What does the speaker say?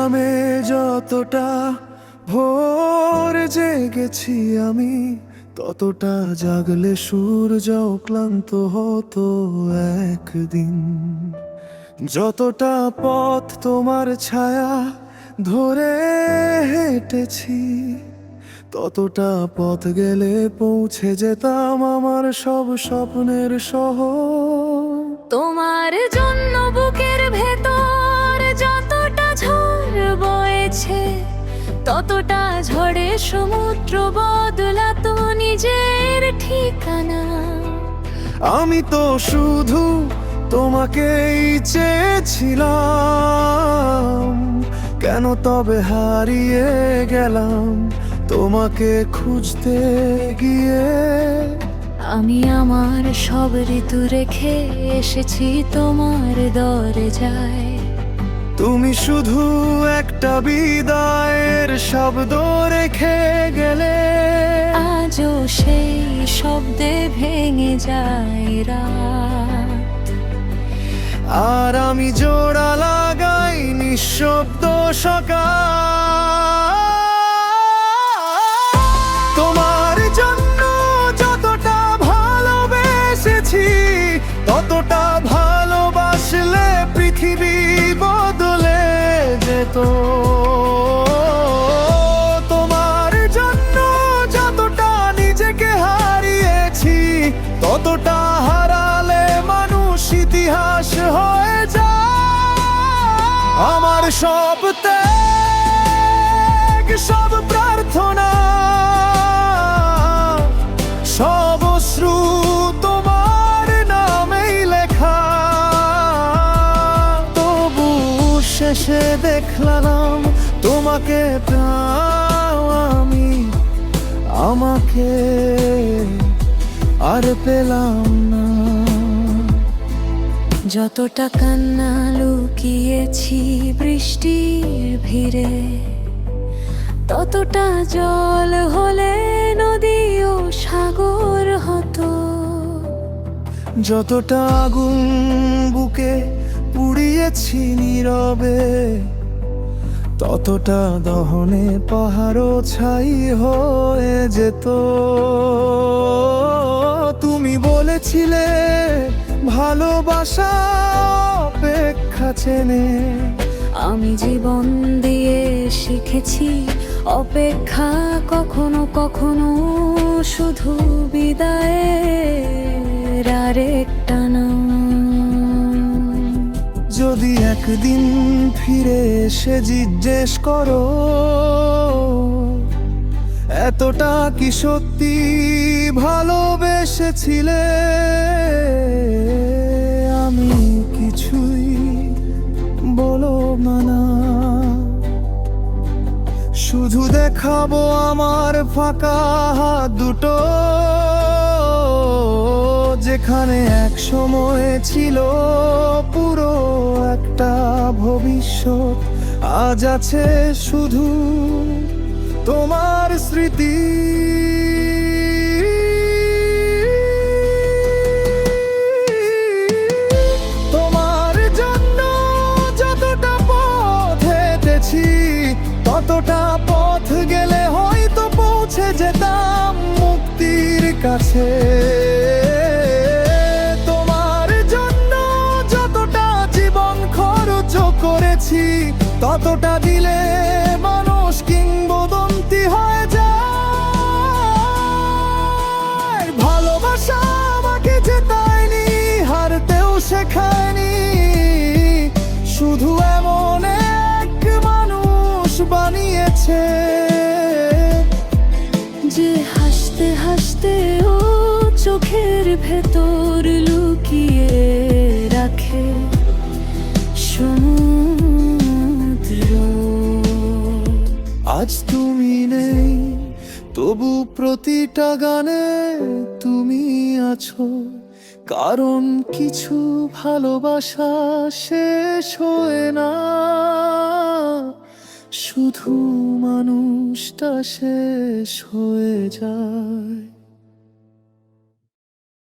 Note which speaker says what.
Speaker 1: নামে যতটা ভোর জেগেছি আমি, ততটা জাগলে সূর্য ক্লান্ত হতো একদিন। যতটা পথ তোমার ছায়া ধরে হেঁটেছি, ততটা পথ গেলে পৌঁছে যেতাম আমার সব স্বপ্নের শহর।
Speaker 2: তোমার জন্য বুকের ভেতর যতটা ঝড় বয়েছে, ততটা ঝড়ে সমুদ্র বদলাতো নিজের ঠিকানা।
Speaker 1: আমি তো শুধু তোমাকেই চেয়েছিলাম, কেন তবে হারিয়ে গেলাম তোমাকে খুঁজতে গিয়ে।
Speaker 2: আমি আমার সব ঋতু রেখে এসেছি তোমার দরজায়।
Speaker 1: তুমি শুধু একটা বিদায়ের শব্দ রেখে গেলে,
Speaker 2: আজও সেই শব্দে ভেঙে যায় রাত।
Speaker 1: আর আমি জোড়া লাগাই নিঃশব্দ সকাল। তোমার জন্য যতটা ভালোবেসেছি, ততটা ভালোবাসলে পৃথিবী বদলে যেত। তোমার জন্য যতটা নিজেকে হারিয়েছি, ততটা হারালে মানুষ ইতিহাস হয়ে যায়। আমার সব ত্যাগ, সব প্রার্থনা, সব অশ্রু তোমার নামেই লেখা। তবু শেষে দেখলাম তোমাকে পাও আমি, আমাকে আর পেলাম না।
Speaker 2: যতটা কান্না লুকিয়েছি বৃষ্টির ভিড়ে, ততটা জল হলে নদী ও সাগর হতো।
Speaker 1: যতটা আগুন বুকে পুড়িয়েছি নীরবে, ততটা দহনে পাহাড় ছাই হয়ে যেত। তুমি বলেছিলে ভালোবাসা অপেক্ষা চেনে,
Speaker 2: আমি জীবন দিয়ে শিখেছি অপেক্ষা কখনো কখনো শুধু বিদায়ের আরেকটা নাম।
Speaker 1: যদি একদিন ফিরে এসে জিজ্ঞেস করো, এতটা কি সত্যি ভালোবেসেছিলে, আমি কিছুই বলবো না। শুধু দেখাবো আমার ফাঁকা হাত দুটো, যেখানে এক সময় ছিল পুরো একটা ভবিষ্যৎ। আজ আছে শুধু তোমার স্মৃতি। তোমার জন্য যতটা পথ হেঁটেছি, ততটা পথ গেলে হয়তো পৌঁছে যেতাম মুক্তির কাছে। তোমার জন্য যতটা জীবন খরচ করেছি, ততটা দিলে মানুষ কিংবদন্তি হয়ে যায়। ভালোবাসা আমাকে জেতায়নি, হারতেও শেখায়নি, শুধু এমন এক মানুষ বানিয়েছে
Speaker 2: যে হাসতে হাসতে ও চোখের ভেতর লুকিয়ে রাখে সমুদ্র।
Speaker 1: আজ তুমি নেই, তবু প্রতিটা গানে তুমি আছো। কারণ কিছু ভালোবাসা শেষ হয় না, শুধু মানুষটা শেষ হয়ে যায়।